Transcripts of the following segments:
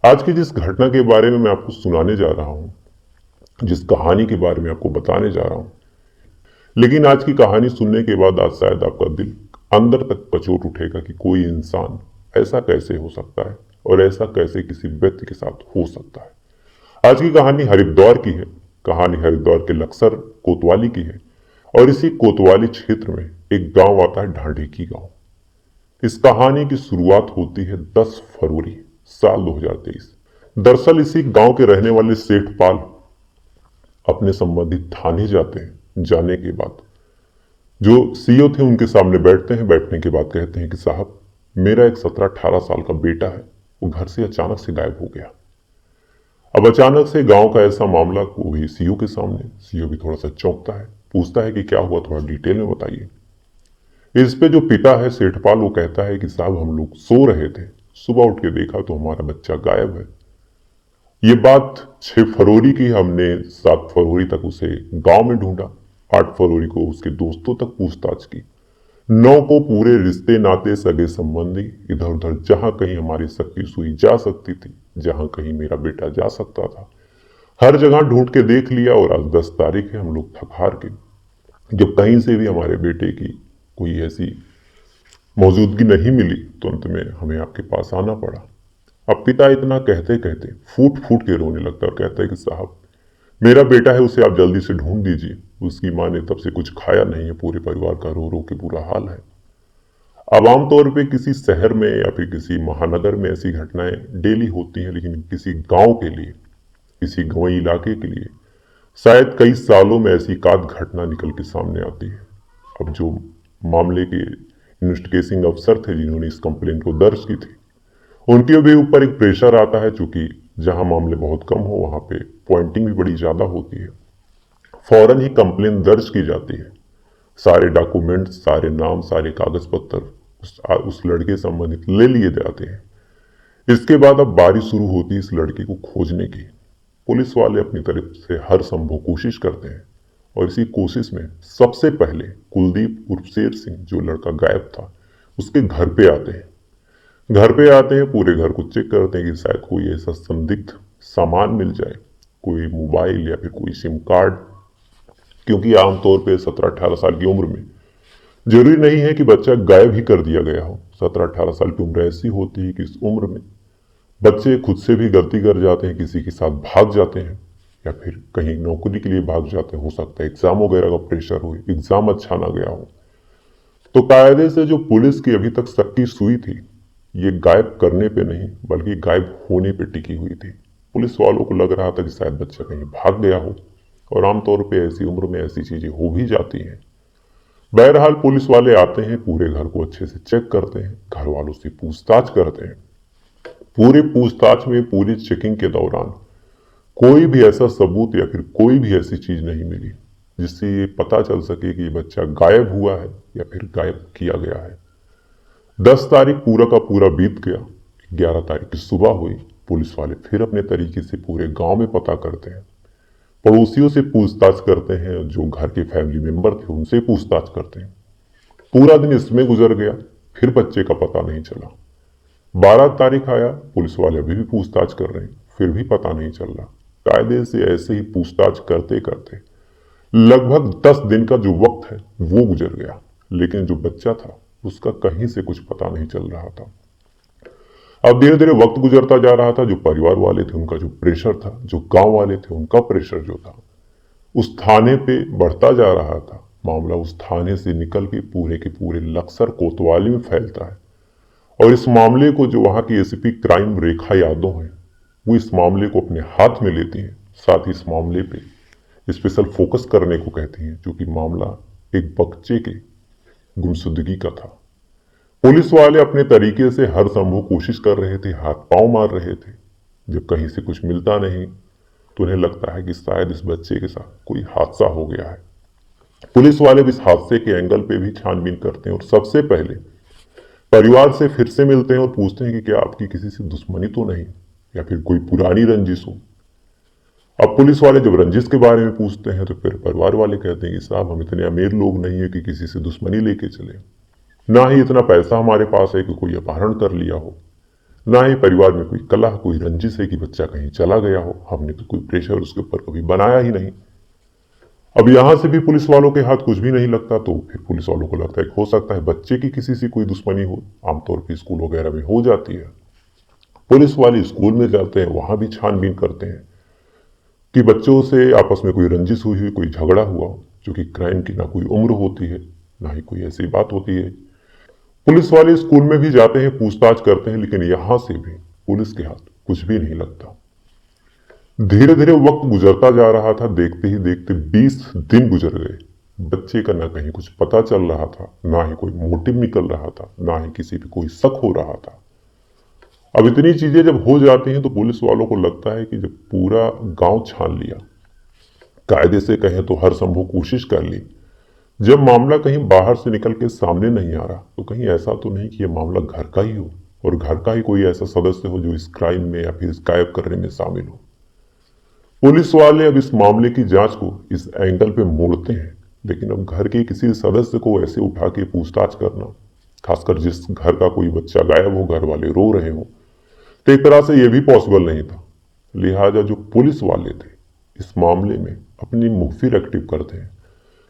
आज की जिस घटना के बारे में मैं आपको सुनाने जा रहा हूँ, जिस कहानी के बारे में आपको बताने जा रहा हूँ, लेकिन आज की कहानी सुनने के बाद आज शायद आपका दिल अंदर तक कचोट उठेगा कि कोई इंसान ऐसा कैसे हो सकता है और ऐसा कैसे किसी व्यक्ति के साथ हो सकता है। आज की कहानी हरिद्वार की है। कहानी हरिद्वार के लक्सर कोतवाली की है और इसी कोतवाली क्षेत्र में एक गांव आता है, ढांढेकी गांव। इस कहानी की शुरुआत होती है 10 फरवरी साल 2023। दरअसल इसी गांव के रहने वाले सेठपाल अपने संबंधित थाने जाते हैं। जाने के बाद जो सीईओ थे उनके सामने बैठते हैं। बैठने के बाद कहते हैं कि साहब, मेरा एक 17-18 साल का बेटा है, वो घर से अचानक से गायब हो गया। अब अचानक से गांव का ऐसा मामला वही सीईओ के सामने। सीईओ भी थोड़ा सा चौंकता है, पूछता है कि क्या हुआ, थोड़ा डिटेल में बताइए। इस पे जो पिता है सेठपाल, वो कहता है कि साहब, हम लोग सो रहे थे, सुबह उठ के देखा तो हमारा बच्चा गायब है। ये बात 6 फरवरी की। हमने 7 फरवरी तक उसे गांव में ढूंढा। 8 फरवरी को उसके दोस्तों तक पूछताछ की। 9 को पूरे रिश्ते नाते सगे संबंधी इधर उधर जहां कहीं हमारी शक्ति सुई जा सकती थी, जहां कहीं मेरा बेटा जा सकता था, हर जगह ढूंढ के देख लिया। और आज 10 तारीख है, हम लोग थक हार के जब कहीं से भी हमारे बेटे की कोई ऐसी मौजूदगी नहीं मिली तो अंत में हमें आपके पास आना पड़ा। अब पिता इतना कहते कहते फूट फूट के रोने लगता है और कहता है कि साहब, मेरा बेटा है, उसे आप जल्दी से ढूंढ दीजिए। उसकी माँ ने तब से कुछ खाया नहीं है, पूरे परिवार का रो रो के बुरा हाल है। अब आमतौर पे किसी शहर में या फिर किसी महानगर में ऐसी घटनाएं डेली होती हैं, लेकिन किसी गांव के लिए, किसी गांवी इलाके के लिए शायद कई सालों में ऐसी एकाध घटना निकल के सामने आती है। अब जो मामले के इन्वेस्टिगेटिंग अफसर थे जिन्होंने इस कंप्लेन को दर्ज की थी, उनके भी ऊपर एक प्रेशर आता है, चूंकि जहां मामले बहुत कम हो वहां पे पॉइंटिंग भी बड़ी ज्यादा होती है। फौरन ही कंप्लेन दर्ज की जाती है। सारे डॉक्यूमेंट, सारे नाम, सारे कागज पत्र उस लड़के संबंधित ले लिए जाते हैं। इसके बाद अब बारी शुरू होती है इस लड़के को खोजने की। पुलिस वाले अपनी तरफ से हर संभव कोशिश करते हैं और इसी कोशिश में सबसे पहले कुलदीप उर्फ शेर सिंह, जो लड़का गायब था, उसके घर पे आते हैं। घर पे आते हैं, पूरे घर को चेक करते हैं कि शायद कोई ऐसा संदिग्ध सामान मिल जाए, कोई मोबाइल या फिर कोई सिम कार्ड। क्योंकि आमतौर पे 17-18 साल की उम्र में जरूरी नहीं है कि बच्चा गायब ही कर दिया गया हो। 17-18 साल की उम्र ऐसी होती है कि इस उम्र में बच्चे खुद से भी गलती कर जाते हैं, किसी के साथ भाग जाते हैं या फिर कहीं नौकरी के लिए भाग जाते हैं। हो सकता है एग्जाम वगैरह का प्रेशर हो, एग्जाम अच्छा ना गया हो। तो कायदे से जो पुलिस की अभी तक शक्ति सुई थी, ये गायब करने पे नहीं बल्कि गायब होने पे टिकी हुई थी। पुलिस वालों को लग रहा था कि शायद बच्चा कहीं भाग गया हो, और आमतौर पे ऐसी उम्र में ऐसी चीजें हो भी जाती हैं। बहरहाल पुलिस वाले आते हैं, पूरे घर को अच्छे से चेक करते हैं, घर वालों से पूछताछ करते हैं। पूरे पूछताछ में, पूरी चेकिंग के दौरान कोई भी ऐसा सबूत या फिर कोई भी ऐसी चीज नहीं मिली जिससे ये पता चल सके कि ये बच्चा गायब हुआ है या फिर गायब किया गया है। 10 तारीख पूरा का पूरा बीत गया। 11 तारीख की सुबह हुई। पुलिस वाले फिर अपने तरीके से पूरे गांव में पता करते हैं, पड़ोसियों से पूछताछ करते हैं, जो घर के फैमिली मेंबर थे उनसे पूछताछ करते हैं। पूरा दिन इसमें गुजर गया, फिर बच्चे का पता नहीं चला। 12 तारीख आया, पुलिस वाले अभी भी पूछताछ कर रहे हैं, फिर भी पता नहीं चल रहा। कायदे से ऐसे ही पूछताछ करते करते लगभग 10 दिन का जो वक्त है वो गुजर गया, लेकिन जो बच्चा था उसका कहीं से कुछ पता नहीं चल रहा था। अब धीरे धीरे वक्त गुजरता जा रहा था। जो परिवार वाले थे उनका जो प्रेशर था, जो गांव वाले थे उनका प्रेशर जो था, उस थाने पे बढ़ता जा रहा था। मामला उस थाने से निकल के पूरे लक्सर कोतवाली में फैलता है। और इस मामले को जो वहां की एसीपी क्राइम रेखा यादव है, वो इस मामले को अपने हाथ में लेती हैं। साथ ही इस मामले पे स्पेशल फोकस करने को कहती हैं, क्योंकि मामला एक बच्चे के गुमशुदगी का था। पुलिस वाले अपने तरीके से हर संभव कोशिश कर रहे थे, हाथ पांव मार रहे थे। जब कहीं से कुछ मिलता नहीं तो उन्हें लगता है कि शायद इस बच्चे के साथ कोई हादसा हो गया है। पुलिस वाले भी इस हादसे के एंगल पे भी छानबीन करते हैं और सबसे पहले परिवार से फिर से मिलते हैं और पूछते हैं कि क्या आपकी किसी से दुश्मनी तो नहीं या फिर कोई पुरानी रंजिश हो। अब पुलिस वाले जब रंजिश के बारे में पूछते हैं तो फिर परिवार वाले कहते हैं कि साहब, हम इतने अमीर लोग नहीं है कि किसी से दुश्मनी लेके चले, ना ही इतना पैसा हमारे पास है कि कोई अपहरण कर लिया हो। ना ही परिवार में कोई कलह, कोई रंजिश है कि बच्चा कहीं चला गया हो। हमने तो कोई प्रेशर उसके ऊपर कभी बनाया ही नहीं। अब यहां से भी पुलिस वालों के हाथ कुछ भी नहीं लगता, तो फिर पुलिस वालों को लगता है कि हो सकता है बच्चे की किसी से कोई दुश्मनी हो। आमतौर पर स्कूल वगैरह में हो जाती है। पुलिस वाले स्कूल में जाते हैं, वहां भी छानबीन करते हैं कि बच्चों से आपस में कोई रंजिश हुई, कोई झगड़ा हुआ, क्योंकि क्राइम की ना कोई उम्र होती है, ना ही कोई ऐसी बात होती है। पुलिस वाले स्कूल में भी जाते हैं, पूछताछ करते हैं, लेकिन यहां से भी पुलिस के हाथ कुछ भी नहीं लगता। धीरे धीरे वक्त गुजरता जा रहा था। देखते ही देखते 20 दिन गुजर गए। बच्चे का ना कहीं कुछ पता चल रहा था, ना ही कोई मोटिव निकल रहा था, ना ही किसी पे कोई शक हो रहा था। अब इतनी चीजें जब हो जाती हैं तो पुलिस वालों को लगता है कि जब पूरा गांव छान लिया, कायदे से कहें तो हर संभव कोशिश कर ली, जब मामला कहीं बाहर से निकल के सामने नहीं आ रहा, तो कहीं ऐसा तो नहीं कि यह मामला घर का ही हो और घर का ही कोई ऐसा सदस्य हो जो इस क्राइम में या फिर इस गायब करने में शामिल हो। पुलिस वाले अब इस मामले की जांच को इस एंगल पे मोड़ते हैं, लेकिन अब घर के किसी सदस्य को ऐसे उठा के पूछताछ करना, खासकर जिस घर का कोई बच्चा गायब हो, घर वाले रो रहे हो, तो एक तरह से यह भी पॉसिबल नहीं था। लिहाजा जो पुलिस वाले थे इस मामले में अपनी मुखबिर एक्टिव करते हैं,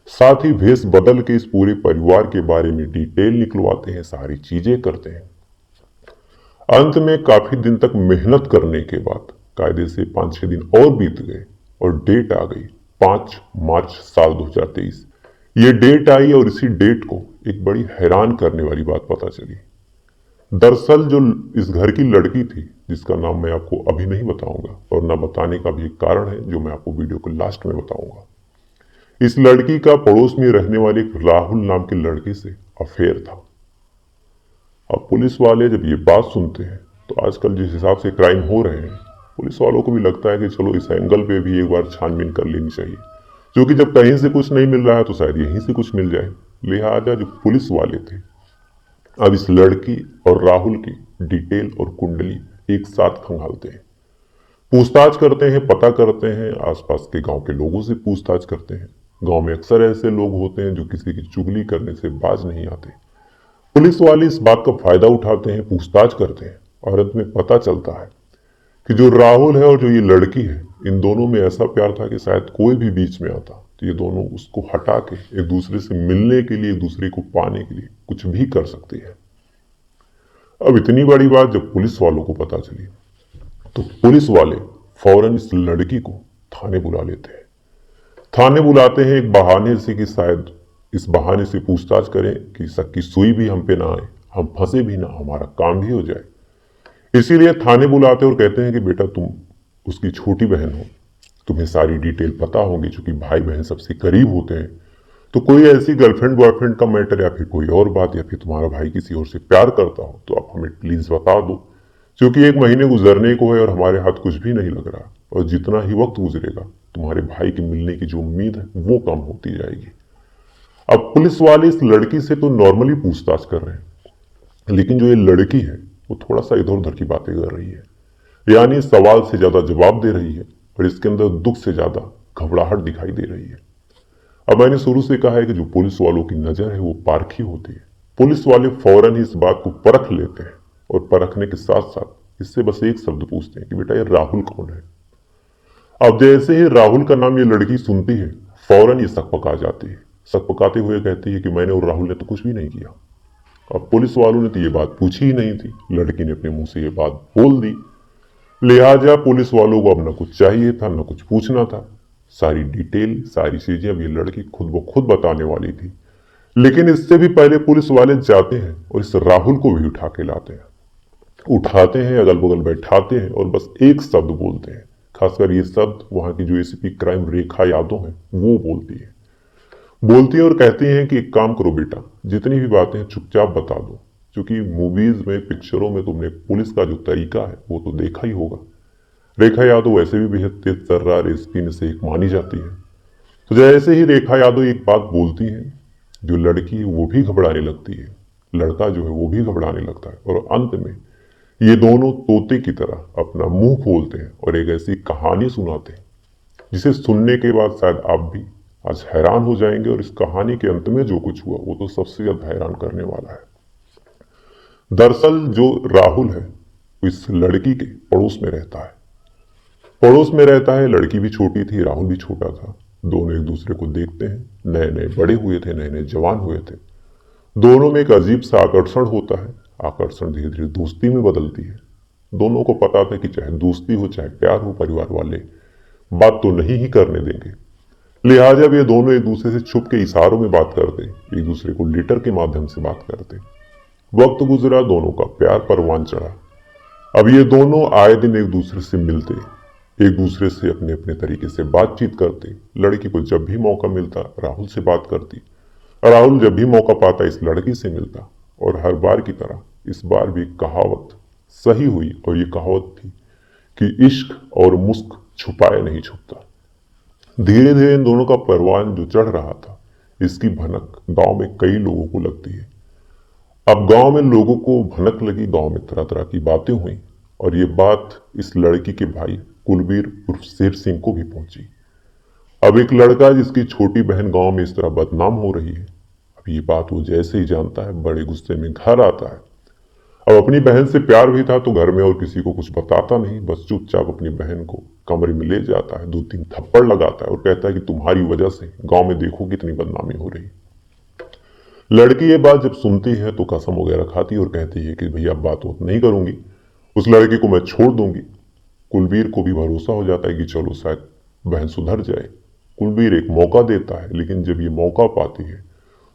साथ ही भेष बदल के इस पूरे परिवार के बारे में डिटेल निकलवाते हैं, सारी चीजें करते हैं। अंत में काफी दिन तक मेहनत करने के बाद कायदे से 5-6 दिन और बीत गए और डेट आ गई 5 मार्च साल 2023। ये डेट आई और इसी डेट को एक बड़ी हैरान करने वाली बात पता चली। दरअसल जो इस घर की लड़की थी, जिसका नाम मैं आपको अभी नहीं बताऊंगा और ना बताने का भी एक कारण है जो मैं आपको वीडियो के लास्ट में बताऊंगा। इस लड़की का पड़ोस में रहने वाले एक राहुल नाम के लड़के से अफेयर था। अब पुलिस वाले जब ये बात सुनते हैं तो आजकल जिस हिसाब से क्राइम हो रहे हैं, पुलिस वालों को भी लगता है कि चलो इस एंगल पे भी एक बार छानबीन कर लेनी चाहिए, क्योंकि जब कहीं से कुछ नहीं मिल रहा है तो शायद यहीं से कुछ मिल जाए। लिहाजा जो पुलिस वाले थे अब इस लड़की और राहुल की डिटेल और कुंडली एक साथ खंगालते हैं, पूछताछ करते हैं, पता करते हैं, आसपास के गांव के लोगों से पूछताछ करते हैं। गांव में अक्सर ऐसे लोग होते हैं जो किसी की चुगली करने से बाज नहीं आते। पुलिस वाले इस बात का फायदा उठाते हैं, पूछताछ करते हैं और अंत में पता चलता है कि जो राहुल है और जो ये लड़की है, इन दोनों में ऐसा प्यार था कि शायद कोई भी बीच में आता तो ये दोनों उसको हटा के एक दूसरे से मिलने के लिए, एक दूसरे को पाने के लिए कुछ भी कर सकती है। अब इतनी बड़ी बात जब पुलिस वालों को पता चली तो पुलिस वाले फौरन इस लड़की को थाने बुला लेते हैं। थाने बुलाते हैं एक बहाने से कि शायद इस बहाने से पूछताछ करें कि शक की सुई भी हम पे ना आए, हम फंसे भी ना, हमारा काम भी हो जाए। इसीलिए थाने बुलाते और कहते हैं कि बेटा तुम उसकी छोटी बहन हो, तुम्हें सारी डिटेल पता होगी, चूंकि भाई बहन सबसे करीब होते हैं, तो कोई ऐसी गर्लफ्रेंड बॉयफ्रेंड का मैटर या फिर कोई और बात, या फिर तुम्हारा भाई किसी और से प्यार करता हो तो आप हमें प्लीज बता दो, क्योंकि 1 महीने गुजरने को है और हमारे हाथ कुछ भी नहीं लग रहा, और जितना ही वक्त गुजरेगा तुम्हारे भाई के मिलने की जो उम्मीद है वो कम होती जाएगी। अब पुलिस वाले इस लड़की से तो नॉर्मली पूछताछ कर रहे हैं, लेकिन जो ये लड़की है वो थोड़ा सा इधर उधर की बातें कर रही है, यानी सवाल से ज्यादा जवाब दे रही है और इसके अंदर दुख से ज्यादा घबराहट दिखाई दे रही है। अब मैंने शुरू से कहा है कि जो पुलिस वालों की नजर है वो पारखी होती है। पुलिस वाले फौरन ही इस बात को परख लेते हैं और परखने के साथ साथ इससे बस एक शब्द पूछते हैं कि बेटा ये राहुल कौन है। अब जैसे ही राहुल का नाम ये लड़की सुनती है, फौरन ये शक पका जाती है। शक पकाते हुए कहती है कि मैंने और राहुल ने तो कुछ भी नहीं किया। अब पुलिस वालों ने तो ये बात पूछी ही नहीं थी, लड़की ने अपने मुंह से ये बात बोल दी। लिहाजा पुलिस वालों को अब न कुछ चाहिए था, न कुछ पूछना था। सारी डिटेल, सारी चीजें अब ये लड़की खुद ब खुद बताने वाली थी। लेकिन इससे भी पहले पुलिस वाले जाते हैं और इस राहुल को भी उठा के लाते हैं, उठाते हैं, अगल बगल बैठाते हैं और बस एक शब्द बोलते हैं। खासकर ये शब्द वहां की जो एसीपी क्राइम रेखा यादव है वो बोलती है और कहती हैं कि एक काम करो बेटा, जितनी भी बातें हैं चुपचाप बता दो, क्योंकि मूवीज में, पिक्चरों में तुमने पुलिस का जो तरीका है वो तो देखा ही होगा। रेखा यादव वैसे भी बेहद तेज तर्रार एसपी में से एक मानी जाती है। तो जैसे ही रेखा यादव एक बात बोलती है, जो लड़की है वो भी घबराने लगती है, लड़का जो है वो भी घबराने लगता है, और अंत में ये दोनों तोते की तरह अपना मुंह खोलते हैं और एक ऐसी कहानी सुनाते हैं जिसे सुनने के बाद शायद आप भी आज हैरान हो जाएंगे। और इस कहानी के अंत में जो कुछ हुआ वो तो सबसे ज्यादा हैरान करने वाला है। दरअसल जो राहुल है वो इस लड़की के पड़ोस में रहता है। पड़ोस में रहता है, लड़की भी छोटी थी, राहुल भी छोटा था। दोनों एक दूसरे को देखते हैं, नए नए बड़े हुए थे, नए नए जवान हुए थे। दोनों में एक अजीब सा आकर्षण होता है। आकर्षण धीरे धीरे दोस्ती में बदलती है। दोनों को पता था कि चाहे दोस्ती हो चाहे प्यार हो, परिवार वाले बात तो नहीं ही करने देंगे। लिहाजा ये दोनों एक दूसरे से छुप के इशारों में बात करते, एक दूसरे को लेटर के माध्यम से बात करते। वक्त गुजरा, दोनों का प्यार परवान चढ़ा। अब ये दोनों आए दिन एक दूसरे से मिलते, एक दूसरे से अपने अपने तरीके से बातचीत करते। लड़की को जब भी मौका मिलता राहुल से बात करती, राहुल जब भी मौका पाता इस लड़की से मिलता। और हर बार की तरह इस बार भी कहावत सही हुई, और ये कहावत थी कि इश्क और मुस्क छुपाए नहीं छुपता। धीरे धीरे इन दोनों का परवान जो चढ़ रहा था, इसकी भनक गांव में कई लोगों को लगती है। अब गांव में लोगों को भनक लगी, गांव में तरह तरह की बातें हुई, और ये बात इस लड़की के भाई कुलबीर उर्फ शेर सिंह को भी पहुंची। अब एक लड़का जिसकी छोटी बहन गांव में इस तरह बदनाम हो रही है, अब ये बात वो जैसे ही जानता है बड़े गुस्से में घर आता है। अब अपनी बहन से प्यार भी था तो घर में और किसी को कुछ बताता नहीं, बस चुपचाप अपनी बहन को कमरे में ले जाता है, 2-3 थप्पड़ लगाता है और कहता है कि तुम्हारी वजह से गांव में देखो कितनी बदनामी हो रही। लड़की ये बात जब सुनती है तो कसम वगैरह खाती और कहती है कि भैया अब बात नहीं करूंगी, उस लड़के को मैं छोड़ दूंगी। कुलबीर को भी भरोसा हो जाता है कि चलो शायद बहन सुधर जाए। कुलबीर एक मौका देता है, लेकिन जब ये मौका पाती है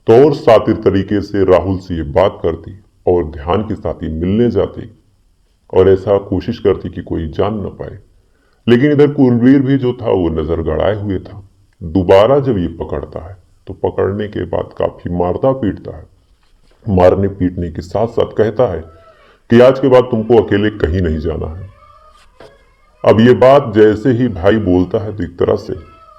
तो और सातिर तरीके से राहुल से ये बात करती और ध्यान के साथ ही मिलने जाती और ऐसा कोशिश करती कि कोई जान न पाए। लेकिन इधर कुलबीर भी जो था वो नजर गड़ाए हुए था। दोबारा जब ये पकड़ता है तो पकड़ने के बाद काफी मारता पीटता है। मारने पीटने के साथ साथ कहता है कि आज के बाद तुमको अकेले कहीं नहीं जाना है। अब ये बात जैसे ही भाई बोलता है तो एक तरह से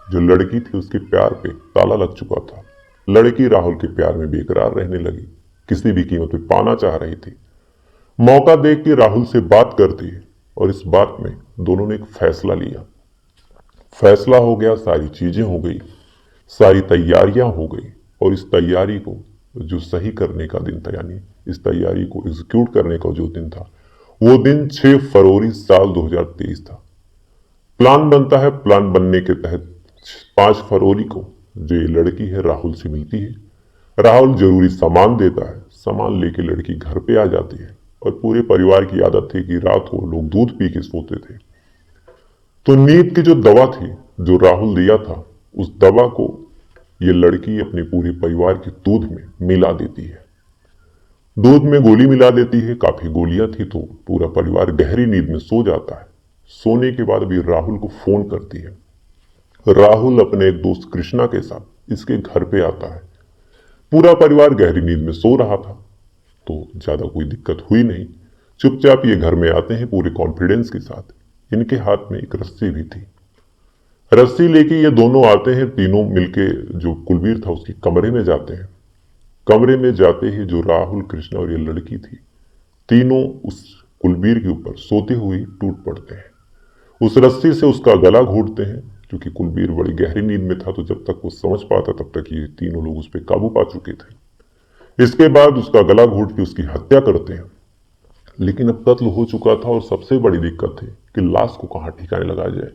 जो लड़की थी उसके प्यार पे ताला लग चुका था। लड़की राहुल के प्यार में बेकरार रहने लगी, किसी भी कीमत पे पाना चाह रही थी। मौका देख के राहुल से बात करती है और इस बात में दोनों ने एक फैसला लिया। फैसला हो गया, सारी चीजें हो गई, सारी तैयारियां हो गई, और इस तैयारी को जो सही करने का दिन था, यानी इस तैयारी को एग्जीक्यूट करने का जो दिन था, वो दिन 6 फरवरी साल 2023 था। प्लान बनता है, प्लान बनने के तहत 5 फरवरी को जो ये लड़की है राहुल से मिलती है। राहुल जरूरी सामान देता है, सामान लेके लड़की घर पे आ जाती है और पूरे परिवार की आदत थी कि रात को लोग दूध पी के सोते थे। तो नींद की जो दवा थी जो राहुल दिया था, उस दवा को ये लड़की अपने पूरे परिवार के दूध में मिला देती है। दूध में गोली मिला देती है, काफी गोलियां थी तो पूरा परिवार गहरी नींद में सो जाता है। सोने के बाद भी राहुल को फोन करती है। राहुल अपने एक दोस्त कृष्णा के साथ इसके घर पे आता है। पूरा परिवार गहरी नींद में सो रहा था तो ज्यादा कोई दिक्कत हुई नहीं। चुपचाप ये घर में आते हैं पूरे कॉन्फिडेंस के साथ। इनके हाथ में एक रस्सी भी थी। रस्सी लेके ये दोनों आते हैं, तीनों मिलके जो कुलबीर था उसके कमरे में जाते हैं। कमरे में जाते ही जो राहुल, कृष्णा और ये लड़की थी, तीनों उस कुलबीर के ऊपर सोते हुए टूट पड़ते हैं। उस रस्सी से उसका गला घोंटते हैं, क्योंकि कुलबीर बड़ी गहरी नींद में था तो जब तक वो समझ पाता तब तक ये तीनों लोग उस पर काबू पा चुके थे। इसके बाद उसका गला घोंट के उसकी हत्या करते हैं। लेकिन अब कत्ल हो चुका था और सबसे बड़ी दिक्कत थी कि लाश को कहाँ ठिकाने लगाया जाए।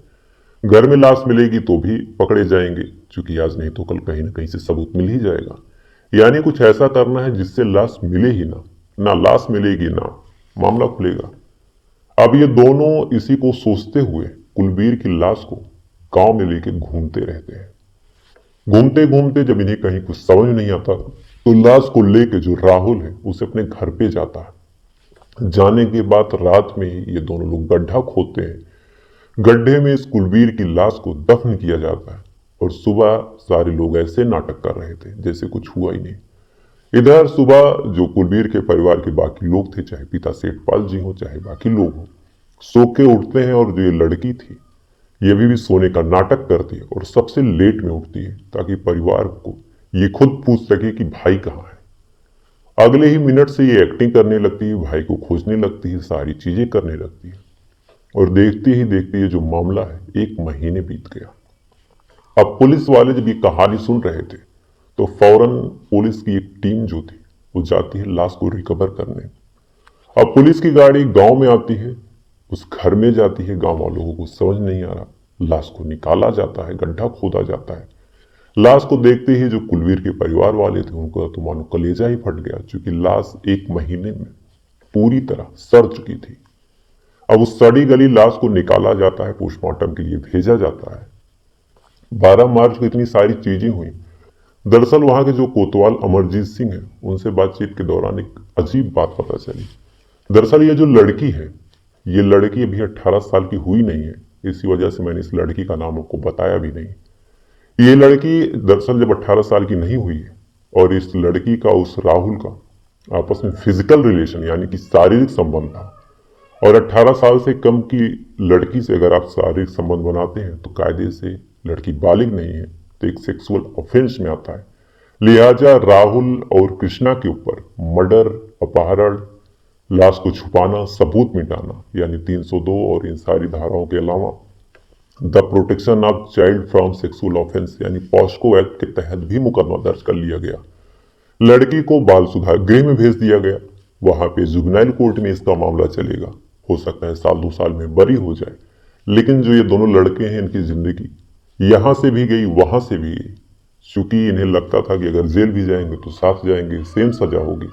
घर में लाश मिलेगी तो भी पकड़े जाएंगे, क्योंकि आज नहीं तो कल कहीं ना कहीं से सबूत मिल ही जाएगा। यानी कुछ ऐसा करना है जिससे लाश मिले ही ना लाश मिलेगी ना मामला खुलेगा। अब ये दोनों इसी को सोचते हुए कुलबीर की लाश को गांव में लेके घूमते रहते हैं। घूमते घूमते जब इन्हें कहीं कुछ समझ नहीं आता तो लाश को लेके जो राहुल है उसे अपने घर पे जाता है। जाने के बाद रात में ही ये दोनों लोग गड्ढा खोदते हैं। गड्ढे में इस कुलबीर की लाश को दफन किया जाता है और सुबह सारे लोग ऐसे नाटक कर रहे थे जैसे कुछ हुआ ही नहीं। इधर सुबह जो कुलबीर के परिवार के बाकी लोग थे, चाहे पिता सेठपाल जी हो चाहे बाकी लोग हो, सो के उठते हैं और जो ये लड़की थी ये भी सोने का नाटक करती है और सबसे लेट में उठती है ताकि परिवार को ये खुद पूछ सके कि भाई कहाँ है। अगले ही मिनट से ये एक्टिंग करने लगती है, भाई को खोजने लगती है, सारी चीजें करने लगती है। और देखते ही देखते ये जो मामला है 1 महीने बीत गया। अब पुलिस वाले जब ये कहानी सुन रहे थे तो फौरन पुलिस की एक टीम जो थी वो जाती है लाश को रिकवर करने। अब पुलिस की गाड़ी गांव में आती है, उस घर में जाती है। गांव वालों को कुछ समझ नहीं आ रहा। लाश को निकाला जाता है, गड्ढा खोदा जाता है। लाश को देखते ही जो कुलवीर के परिवार वाले थे उनको तो मानो कलेजा ही फट गया, क्योंकि लाश 1 महीने में पूरी तरह सड़ चुकी थी। अब उस सड़ी गली लाश को निकाला जाता है, पोस्टमार्टम के लिए भेजा जाता है। 12 मार्च को इतनी सारी चीजें हुई। दरअसल वहां के जो कोतवाल अमरजीत सिंह है, उनसे बातचीत के दौरान एक अजीब बात पता चली। दरअसल ये जो लड़की है, ये लड़की अभी 18 साल की हुई नहीं है। इसी वजह से मैंने इस लड़की का नाम आपको बताया भी नहीं। ये लड़की दरअसल जब 18 साल की नहीं हुई है और इस लड़की का उस राहुल का आपस में फिजिकल रिलेशन यानी कि शारीरिक संबंध था, और 18 साल से कम की लड़की से अगर आप शारीरिक संबंध बनाते हैं तो कायदे से लड़की बालिग नहीं है, तो एक सेक्सुअल ऑफेंस में आता है। लिहाजा राहुल और कृष्णा के ऊपर मर्डर, अपहरण, लाश को छुपाना, सबूत मिटाना यानी 302 और इन सारी धाराओं के अलावा the protection of child from sexual offence यानी पॉस्को एक्ट के तहत भी मुकदमा दर्ज कर लिया गया। लड़की को बाल सुधार गृह में भेज दिया गया। वहां पे जुवेनाइल कोर्ट में इसका मामला चलेगा। हो सकता है 1-2 साल में बरी हो जाए। लेकिन जो ये दोनों लड़के हैं, इनकी जिंदगी यहां से भी गई, वहां से भी गई। चूंकि इन्हें लगता था कि अगर जेल भी जाएंगे तो साथ जाएंगे, सेम सजा होगी।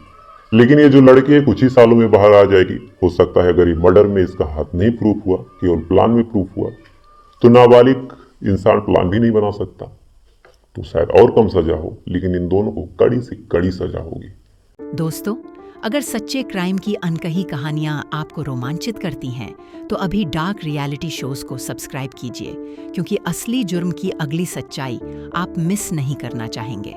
लेकिन ये जो लड़की है कुछ ही सालों में बाहर आ जाएगी। हो सकता है अगर ये मर्डर में इसका हाथ नहीं प्रूफ हुआ, केवल प्लान में प्रूफ हुआ, तो नाबालिग इंसान प्लान भी नहीं बना सकता, तो शायद और कम सजा हो। लेकिन इन दोनों को कड़ी से कड़ी सजा होगी। दोस्तों, अगर सच्चे क्राइम की अनकही कहानियां आपको रोमांचित करती हैं, तो अभी डार्क रियलिटी शोज को सब्सक्राइब कीजिए, क्योंकि असली जुर्म की अगली सच्चाई आप मिस नहीं करना चाहेंगे।